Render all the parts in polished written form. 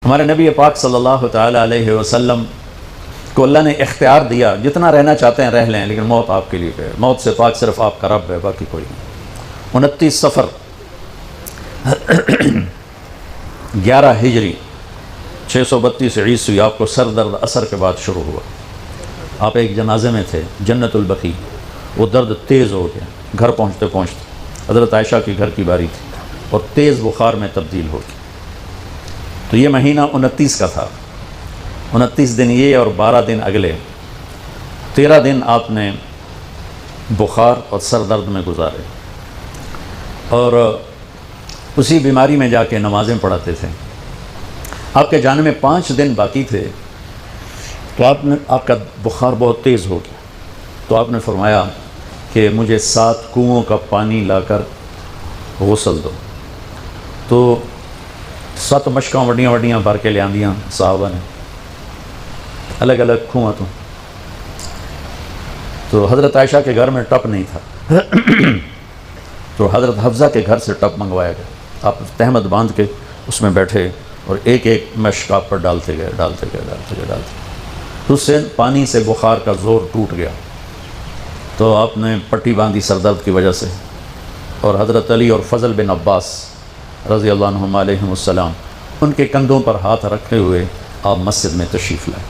ہمارے نبی پاک صلی اللہ تعالیٰ علیہ وسلم کو اللہ نے اختیار دیا، جتنا رہنا چاہتے ہیں رہ لیں، لیکن موت آپ کے لیے ہے، موت سے پاک صرف آپ کا رب ہے، باقی کوئی نہیں۔ 29 صفر 11 ہجری 632 عیسوی آپ کو سر درد اثر کے بعد شروع ہوا۔ آپ ایک جنازے میں تھے جنت البقیع، وہ درد تیز ہو گیا، گھر پہنچتے پہنچتے حضرت عائشہ کے گھر کی باری تھی اور تیز بخار میں تبدیل ہو گئی۔ تو یہ مہینہ 29 کا تھا، 29 دن یہ اور 12 دن اگلے، 13 دن آپ نے بخار اور سر درد میں گزارے، اور اسی بیماری میں جا کے نمازیں پڑھاتے تھے۔ آپ کے جانے میں 5 دن باقی تھے تو آپ کا بخار بہت تیز ہو گیا، تو آپ نے فرمایا کہ مجھے 7 کنوؤں کا پانی لا کر غسل دو۔ تو 7 مشکاں وڈیاں وڈیاں بھر کے لے آندیاں صحابہ نے، الگ الگ کنواں تو حضرت عائشہ کے گھر میں ٹپ نہیں تھا تو حضرت حفصہ کے گھر سے ٹپ منگوایا گیا۔ آپ تہمت باندھ کے اس میں بیٹھے اور ایک ایک مشک آپ پر ڈالتے گئے۔ تو اس سے پانی سے بخار کا زور ٹوٹ گیا، تو آپ نے پٹی باندھی سر درد کی وجہ سے، اور حضرت علی اور فضل بن عباس رضی اللہ عنہم علیہم السلام ان کے کندھوں پر ہاتھ رکھے ہوئے آپ مسجد میں تشریف لائے۔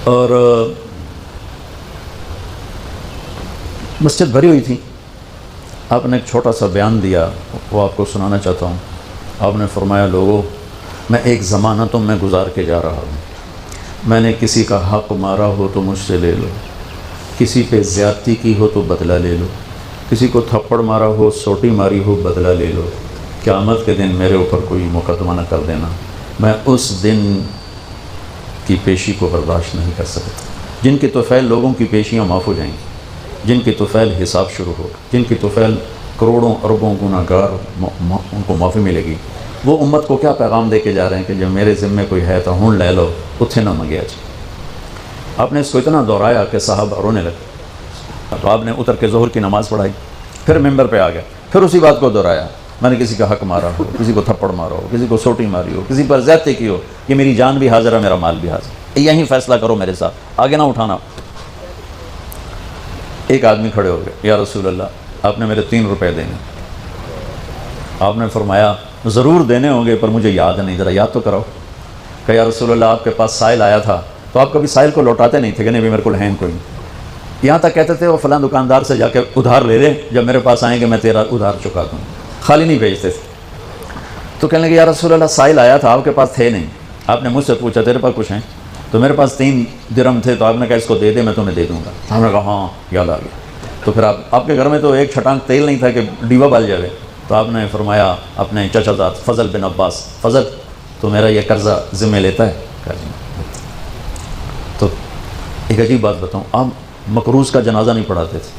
اور مسجد بھری ہوئی تھی۔ آپ نے ایک چھوٹا سا بیان دیا، وہ آپ کو سنانا چاہتا ہوں۔ آپ نے فرمایا، لوگوں، میں ایک زمانہ تم میں گزار کے جا رہا ہوں، میں نے کسی کا حق مارا ہو تو مجھ سے لے لو، کسی پہ زیادتی کی ہو تو بدلہ لے لو، کسی کو تھپڑ مارا ہو، سوٹی ماری ہو، بدلہ لے لو، قیامت کے دن میرے اوپر کوئی مقدمہ نہ کر دینا، میں اس دن کی پیشی کو برداشت نہیں کر سکتا، جن کی طفیل لوگوں کی پیشیاں معاف ہو جائیں گی، جن کی طفیل حساب شروع ہوگا، جن کی طفیل کروڑوں اربوں گناہ گار ان کو معافی ملے گی، وہ امت کو کیا پیغام دے کے جا رہے ہیں کہ جب میرے ذمے کوئی ہے تو ہون لے لو، اتھے نہ منگیا جائے۔ آپ نے اس کو اتنا دہرایا کہ صحابہ رونے لگے، تو آپ نے اتر کے ظہر کی نماز پڑھائی، پھر ممبر پہ آ گیا، پھر اسی بات کو دہرایا، میں نے کسی کا حق مارا ہو، کسی کو تھپڑ مارا ہو، کسی کو سوٹی ماری ہو، کسی پر زیادتی کی ہو، کہ میری جان بھی حاضر ہے، میرا مال بھی حاضر ہے، یہیں فیصلہ کرو میرے ساتھ، آگے نہ اٹھانا۔ ایک آدمی کھڑے ہو گئے، یا رسول اللہ، آپ نے میرے 3 روپے دینے۔ آپ نے فرمایا، ضرور دینے ہوں گے پر مجھے یاد نہیں، ذرا یاد تو کراؤ۔ کہ یا رسول اللہ، آپ کے پاس سائل آیا تھا تو آپ کبھی سائل کو لوٹاتے نہیں تھے کہ نہیں میرے کو ہے کوئی نہیں، یہاں تک کہتے تھے وہ فلاں دکاندار سے جا کے ادھار لے لیں، جب میرے پاس آئیں گے میں تیرا ادھار چکا دوں، خالی نہیں بھیجتے تھے۔ تو کہنے لگے، یا رسول اللہ، سائل آیا تھا، آپ کے پاس تھے نہیں، آپ نے مجھ سے پوچھا تیرے پاس کچھ ہیں؟ تو میرے پاس 3 درہم تھے، تو آپ نے کہا اس کو دے دے، میں تمہیں دے دوں گا۔ ہم نے کہا ہاں یاد آ گیا۔ تو پھر آپ کے گھر میں تو ایک چھٹانک تیل نہیں تھا کہ ڈیوا بال جائے، تو آپ نے فرمایا اپنے چچا زاد فضل بن عباس، فضل تو میرا یہ قرضہ ذمہ لیتا ہے؟ تو ایک عجیب بات بتاؤں، آپ مقروض کا جنازہ نہیں پڑھاتے تھے،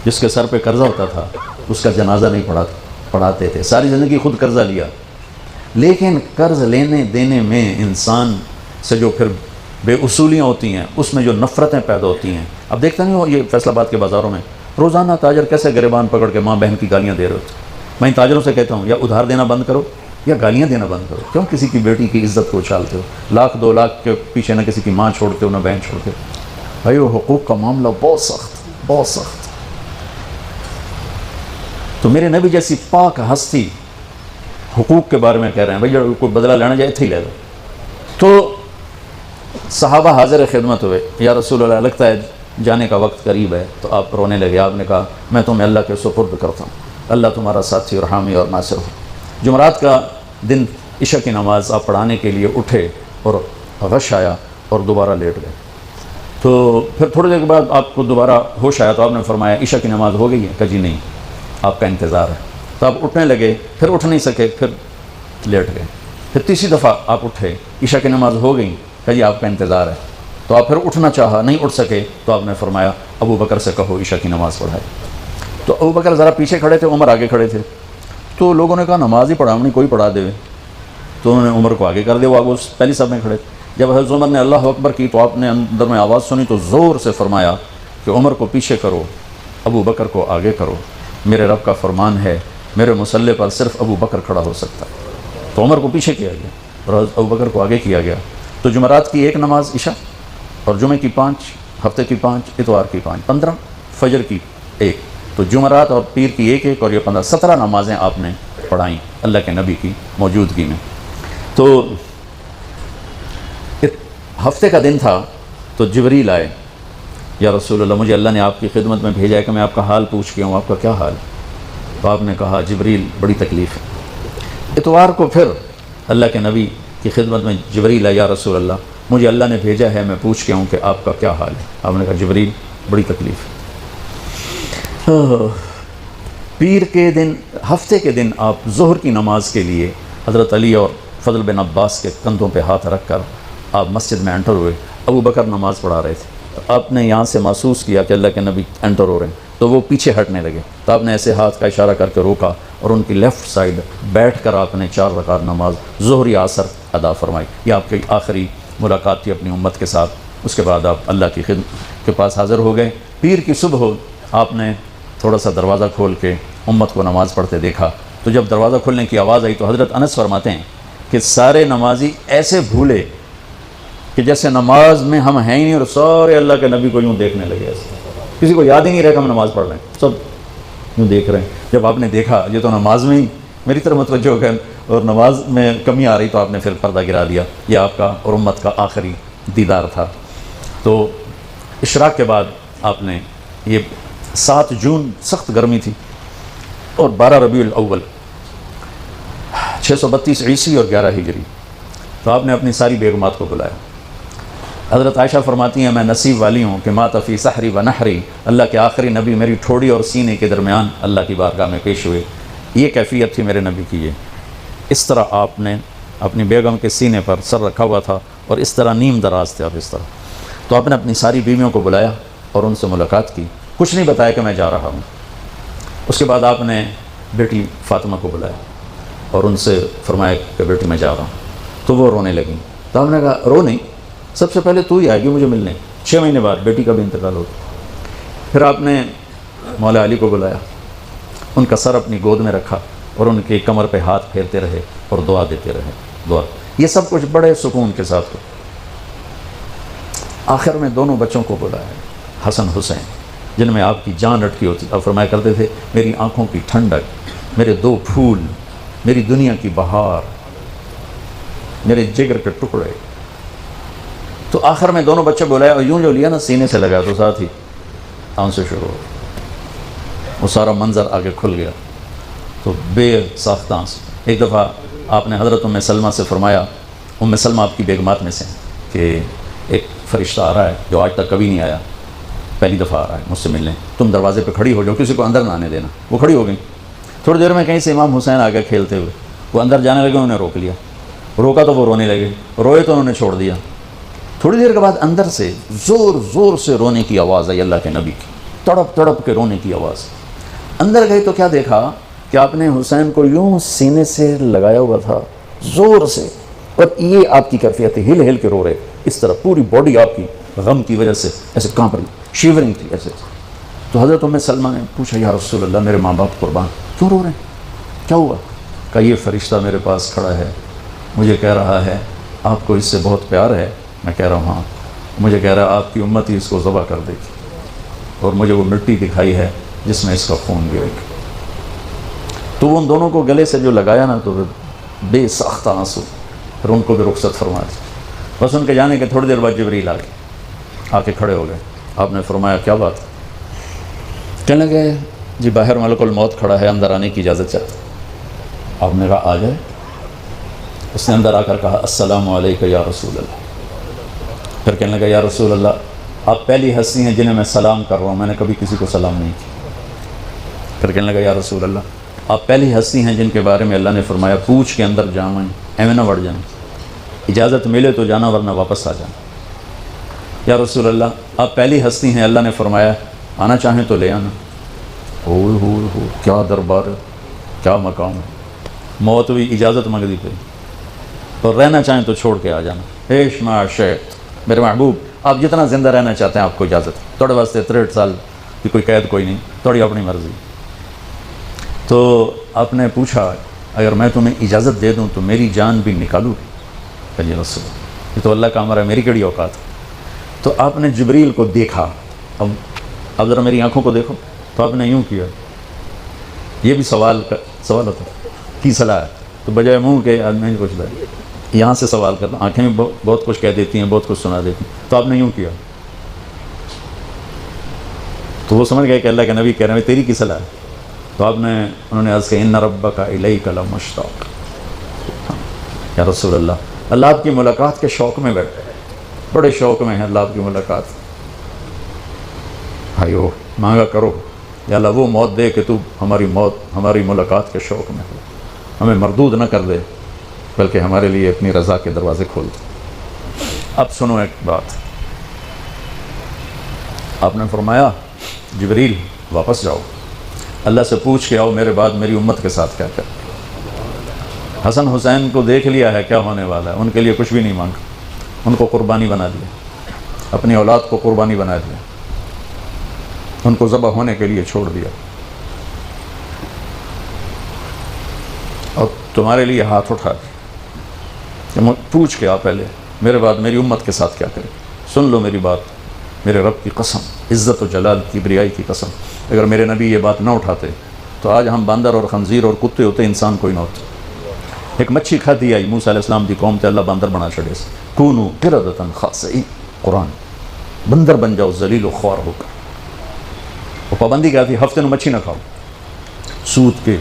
جس کے سر پہ قرضہ ہوتا تھا اس کا جنازہ نہیں پڑھاتے تھے، ساری زندگی خود قرضہ لیا، لیکن قرض لینے دینے میں انسان سے جو پھر بے اصولیاں ہوتی ہیں، اس میں جو نفرتیں پیدا ہوتی ہیں، اب دیکھتے نہیں ہو یہ فیصل آباد کے بازاروں میں روزانہ تاجر کیسے گریبان پکڑ کے ماں بہن کی گالیاں دے رہے ہوتے۔ میں ان تاجروں سے کہتا ہوں یا ادھار دینا بند کرو یا گالیاں دینا بند کرو، کیوں کسی کی بیٹی کی عزت کو اچھالتے ہو؟ 1 2 لاکھ کے پیچھے نہ کسی کی ماں چھوڑتے ہو نہ بہن چھوڑتے ہو۔ بھائی وہ حقوق کا معاملہ بہت سخت۔ تو میرے نبی جیسی پاک ہستی حقوق کے بارے میں کہہ رہے ہیں، بھائی جو کوئی بدلہ لینا جائے تھے ہی لے لو۔ تو صحابہ حاضر خدمت ہوئے، یا رسول اللہ، لگتا ہے جانے کا وقت قریب ہے۔ تو آپ رونے لگے، آپ نے کہا میں تمہیں اللہ کے سپرد کرتا ہوں، اللہ تمہارا ساتھی اور حامی اور ناصر ہو۔ جمعرات کا دن عشاء کی نماز آپ پڑھانے کے لیے اٹھے اور غش آیا اور دوبارہ لیٹ گئے۔ تو پھر تھوڑی دیر کے بعد آپ کو دوبارہ ہوش آیا تو آپ نے فرمایا عشاء کی نماز ہو گئی ہے؟ کہ جی نہیں، آپ کا انتظار ہے۔ تو آپ اٹھنے لگے، پھر اٹھ نہیں سکے، پھر لیٹ گئے، پھر تیسری دفعہ آپ اٹھے، عشاء کی نماز ہو گئی، کہ جی آپ کا انتظار ہے۔ تو آپ پھر اٹھنا چاہا، نہیں اٹھ سکے، تو آپ نے فرمایا ابو بکر سے کہو عشاء کی نماز پڑھائے۔ تو ابو بکر ذرا پیچھے کھڑے تھے، عمر آگے کھڑے تھے، تو لوگوں نے کہا نماز ہی پڑھا، کوئی پڑھا دے، تو انہوں نے عمر کو آگے کر دیا، وہ آگے پہلی صف میں کھڑے تھے۔ جب حضرت عمر نے اللہ اکبر کی تو آپ نے اندر میں آواز سنی تو زور سے فرمایا کہ عمر کو پیچھے کرو، ابو بکر کو آگے کرو۔ میرے رب کا فرمان ہے میرے مصلی پر صرف ابو بکر کھڑا ہو سکتا ہے۔ تو عمر کو پیچھے کیا گیا اور ابو بکر کو آگے کیا گیا۔ تو جمعرات کی 1 نماز عشاء، اور جمعے کی 5، ہفتے کی 5، اتوار کی 5، 15، فجر کی 1۔ تو جمعرات اور پیر کی 1 اور یہ 15، 17 نمازیں آپ نے پڑھائیں اللہ کے نبی کی موجودگی میں۔ تو ہفتے کا دن تھا تو جبریل آئے، یا رسول اللہ مجھے اللہ نے آپ کی خدمت میں بھیجا ہے کہ میں آپ کا حال پوچھ کے ہوں، آپ کا کیا حال؟ تو آپ نے کہا جبریل بڑی تکلیف ہے۔ اتوار کو پھر اللہ کے نبی کی خدمت میں جبریل آئے، یا رسول اللہ مجھے اللہ نے بھیجا ہے میں پوچھ کے ہوں کہ آپ کا کیا حال ہے؟ آپ نے کہا جبریل بڑی تکلیف ہے۔ پیر کے دن، ہفتے کے دن آپ ظہر کی نماز کے لیے حضرت علی اور فضل بن عباس کے کندھوں پہ ہاتھ رکھ کر آپ مسجد میں انٹر ہوئے۔ ابو بکر نماز پڑھا رہے تھے، تو آپ نے یہاں سے محسوس کیا کہ اللہ کے نبی انٹر ہو رہے ہیں، تو وہ پیچھے ہٹنے لگے۔ تو آپ نے ایسے ہاتھ کا اشارہ کر کے روکا اور ان کی لیفٹ سائڈ بیٹھ کر آپ نے 4 رکعت نماز ظہر عصر ادا فرمائی۔ یہ آپ کی آخری ملاقات تھی اپنی امت کے ساتھ۔ اس کے بعد آپ اللہ کی خدمت کے پاس حاضر ہو گئے۔ پیر کی صبح آپ نے تھوڑا سا دروازہ کھول کے امت کو نماز پڑھتے دیکھا، تو جب دروازہ کھولنے کی آواز آئی تو حضرت انس فرماتے ہیں کہ سارے نمازی ایسے بھولے کہ جیسے نماز میں ہم ہیں ہی نہیں، اور سارے اللہ کے نبی کو یوں دیکھنے لگے، ایسے کسی کو یاد ہی نہیں رہا کہ ہم نماز پڑھ رہے ہیں، سب یوں دیکھ رہے ہیں۔ جب آپ نے دیکھا یہ تو نماز میں ہی میری طرف متوجہ ہو گئے اور نماز میں کمی آ رہی، تو آپ نے پھر پردہ گرا دیا۔ یہ آپ کا اور امت کا آخری دیدار تھا۔ تو اشراق کے بعد آپ نے یہ 7 جون سخت گرمی تھی اور 12 ربیع الاول 632 عیسوی اور 11 ہجری، تو آپ نے اپنی ساری بیگمات کو بلایا۔ حضرت عائشہ فرماتی ہیں میں نصیب والی ہوں کہ مات فی سحری و نحری، اللہ کے آخری نبی میری ٹھوڑی اور سینے کے درمیان اللہ کی بارگاہ میں پیش ہوئے۔ یہ کیفیت تھی میرے نبی کی۔ یہ اس طرح آپ نے اپنی بیگم کے سینے پر سر رکھا ہوا تھا اور اس طرح نیم دراز تھے آپ اس طرح۔ تو آپ نے اپنی ساری بیویوں کو بلایا اور ان سے ملاقات کی، کچھ نہیں بتایا کہ میں جا رہا ہوں۔ اس کے بعد آپ نے بیٹی فاطمہ کو بلایا اور ان سے فرمایا کہ بیٹی میں جا رہا ہوں۔ تو وہ رونے لگیں، تو ہم نے کہا رو نہیں، سب سے پہلے تو ہی آئے گی مجھے ملنے۔ 6 مہینے بعد بیٹی کا بھی انتقال ہو گیا۔ پھر آپ نے مولا علی کو بلایا، ان کا سر اپنی گود میں رکھا اور ان کی کمر پہ ہاتھ پھیرتے رہے اور دعا دیتے رہے، دعا۔ یہ سب کچھ بڑے سکون کے ساتھ ہو۔ آخر میں دونوں بچوں کو بلایا، حسن حسین، جن میں آپ کی جان اٹکی ہوتی۔ آپ فرمایا کرتے تھے میری آنکھوں کی ٹھنڈک، میرے 2 پھول، میری دنیا کی بہار، میرے جگر کے ٹکڑے۔ تو آخر میں دونوں بچے بلایا اور یوں جو لیا نا سینے سے لگا تو ساتھ ہی آنسو شروع ہو، وہ سارا منظر آگے کھل گیا۔ تو بے ساختہ آنسو۔ ایک دفعہ آپ نے حضرت ام سلمہ سے فرمایا، ام سلمہ آپ کی بیگمات میں سے کہ ایک فرشتہ آ رہا ہے جو آج تک کبھی نہیں آیا، پہلی دفعہ آ رہا ہے مجھ سے ملنے، تم دروازے پہ کھڑی ہو جاؤ، کسی کو اندر نہ آنے دینا۔ وہ کھڑی ہو گئی۔ تھوڑی دیر میں کہیں سے امام حسین آ گئے کھیلتے ہوئے، وہ اندر جانے لگے، انہوں نے روک لیا، روکا تو وہ رونے لگے، روئے تو انہوں نے چھوڑ دیا۔ تھوڑی دیر کے بعد اندر سے زور زور سے رونے کی آواز آئی، اللہ کے نبی کی، تڑپ تڑپ کے رونے کی آواز۔ اندر گئی تو کیا دیکھا کہ آپ نے حسین کو یوں سینے سے لگایا ہوا تھا زور سے، اور یہ آپ کی کیفیت ہے، ہل ہل کے رو رہے اس طرح، پوری باڈی آپ کی غم کی وجہ سے ایسے کانپ رہی، شیورنگ تھی ایسے۔ تو حضرت ام سلمہ نے پوچھا یا رسول اللہ میرے ماں باپ قربان، کیوں رو رہے ہیں، کیا ہوا؟ کہا یہ فرشتہ میرے پاس کھڑا ہے، مجھے کہہ رہا ہے آپ کو اس سے بہت پیار ہے۔ میں کہہ رہا ہوں ہاں۔ مجھے کہہ رہا ہے آپ کی امت ہی اس کو ذبح کر دے گی، اور مجھے وہ مٹی دکھائی ہے جس میں اس کا خون گرے گا۔ تو وہ ان دونوں کو گلے سے جو لگایا نا، تو بے ساختہ آنسو، پھر ان کو بھی رخصت فرما دی۔ بس ان کے جانے کے تھوڑی دیر بعد جبریل آ کے کھڑے ہو گئے۔ آپ نے فرمایا کیا بات؟ کہنے لگے جی باہر ملک الموت کھڑا ہے، اندر آنے کی اجازت چاہتا۔ آپ نے کہا آ جائے۔ اس نے اندر آ کر کہا السلام علیکم یا رسول اللہ۔ پھر کہنے لگا یا رسول اللہ آپ پہلی ہستی ہیں جنہیں میں سلام کر رہا ہوں، میں نے کبھی کسی کو سلام نہیں کیا۔ پھر کہنے لگا یا رسول اللہ آپ پہلی ہستی ہیں جن کے بارے میں اللہ نے فرمایا پوچھ کے اندر جاؤں، ایویں نہ بڑھ جانا، اجازت ملے تو جانا ورنہ واپس آ جانا۔ یا رسول اللہ آپ پہلی ہستی ہیں اللہ نے فرمایا آنا چاہیں تو لے آنا۔ ہو کیا دربار ہے، کیا مقام ہے۔ موت بھی اجازت منگتی پہ، اور رہنا چاہیں تو چھوڑ کے آ جانا۔ ایش معاشیت میرے محبوب آپ جتنا زندہ رہنا چاہتے ہیں آپ کو اجازت ہے، تھوڑے واسطے 63 سال کی کوئی قید کوئی نہیں، تھوڑی اپنی مرضی۔ تو آپ نے پوچھا اگر میں تمہیں اجازت دے دوں تو میری جان بھی نکالوں گی؟ کہ جی رسول اللہ، یہ تو اللہ کا امر ہے، میری کیڑی اوقات ہے۔ تو آپ نے جبریل کو دیکھا، اب ذرا میری آنکھوں کو دیکھو، تو آپ نے یوں کیا، یہ بھی سوال ہوتا کی صلاح ہے، تو بجائے منہ کے آدمی نہیں پوچھتا ہے، یہاں سے سوال کرنا، آنکھیں بھی بہت کچھ کہہ دیتی ہیں، بہت کچھ سنا دیتی ہیں، تو آپ نے یوں کیا، تو وہ سمجھ گئے کہ اللہ کے نبی کہہ رہے ہیں تیری کی صلاح ہے، تو آپ نے انہوں نے عرض کیا ان ربک الیک لمشتاق، یا رسول اللہ آپ کی ملاقات کے شوق میں بیٹھے، بڑے شوق میں ہیں اللہ آپ کی ملاقات، بھائیو مانگا کرو یا اللہ وہ موت دے کہ تو ہماری ملاقات کے شوق میں ہو، ہمیں مردود نہ کر دے بلکہ ہمارے لیے اپنی رضا کے دروازے کھول دے۔ اب سنو ایک بات، آپ نے فرمایا جبریل واپس جاؤ، اللہ سے پوچھ کے آؤ میرے بعد میری امت کے ساتھ کیا کر۔ حسن حسین کو دیکھ لیا ہے کیا ہونے والا ہے، ان کے لیے کچھ بھی نہیں مانگا، ان کو قربانی بنا دیا، اپنی اولاد کو قربانی بنا دیا، ان کو ذبح ہونے کے لیے چھوڑ دیا، اور تمہارے لیے ہاتھ اٹھا دیا۔ پوچھ کے آ پہلے میرے بعد میری امت کے ساتھ کیا کرے، سن لو میری بات، میرے رب کی قسم، عزت و جلال کی بریائی کی قسم، اگر میرے نبی یہ بات نہ اٹھاتے تو آج ہم باندر اور خنزیر اور کتے ہوتے، انسان کوئی نہ ہوتا۔ ایک مچھی کھاتی آئی موسیٰ علیہ السلام دی قوم تے اللہ باندر بنا چھڑے سے، کونو قردۃ خاسئین، قرآن، بندر بن جاؤ ذلیل و خوار ہو کر۔ وہ پابندی کیا تھی؟ ہفتے میں مچھی نہ کھاؤ، سود کے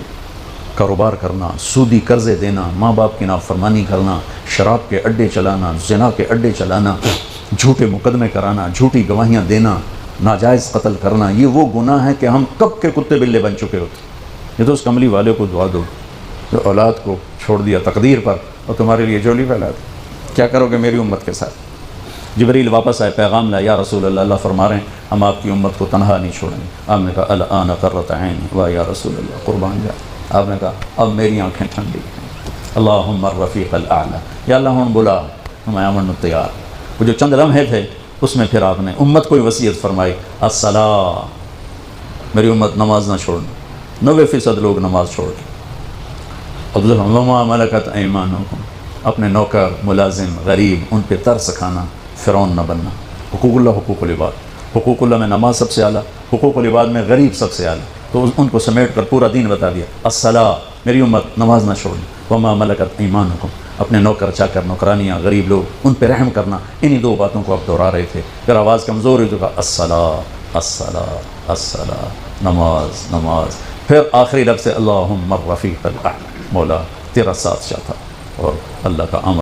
کاروبار کرنا، سودی قرضے دینا، ماں باپ کی نافرمانی کرنا، شراب کے اڈے چلانا، زنا کے اڈے چلانا، جھوٹے مقدمے کرانا، جھوٹی گواہیاں دینا، ناجائز قتل کرنا، یہ وہ گناہ ہے کہ ہم کب کے کتے بلے بن چکے ہوتے۔ یہ تو اس کملی والے کو دعا دو جو اولاد کو چھوڑ دیا تقدیر پر اور تمہارے لیے جولی پھیلا دی، کیا کرو گے میری امت کے ساتھ؟ جبریل واپس آئے، پیغام لایا، یا رسول اللہ اللہ فرما رہے ہیں ہم آپ کی امت کو تنہا نہیں چھوڑیں گے۔ آپ نے کہا الآن قرۃ عینی، واہ یا رسول اللہ قربان جا۔ آپ نے کہا اب میری آنکھیں ٹھنڈی ہیں، اللہم الرفیق الاعلی، یا اللہ ہم بلا، میں امن تیار۔ وہ جو چند لمحے تھے اس میں پھر آپ نے امت کو وصیت فرمائی، الصلاۃ، میری امت نماز نہ چھوڑنا، 90% لوگ نماز چھوڑ گئے۔ وما ملکت ایمانکم، اپنے نوکر، ملازم، غریب، ان پہ ترس کھانا، فرعون نہ بننا۔ حقوق اللہ، حقوق العباد، حقوق اللہ میں نماز سب سے اعلیٰ، حقوق العباد میں غریب سب سے اعلیٰ، تو ان کو سمیٹ کر پورا دین بتا دیا، الصلاۃ، میری امت نماز نہ چھوڑنا، وما ملکت ایمانکم، اپنے نوکر چاکر، نوکرانیاں، غریب لوگ، ان پہ رحم کرنا۔ انہی دو باتوں کو آپ دہرا رہے تھے، پھر آواز کمزور ہوئی تو کہا الصلاۃ، الصلاۃ، الصلاۃ، نماز، نماز، پھر آخری لفظ اللہم الرفیق الاعلی، مولا تیرا ساتھ چاہتا اور اللہ کا امر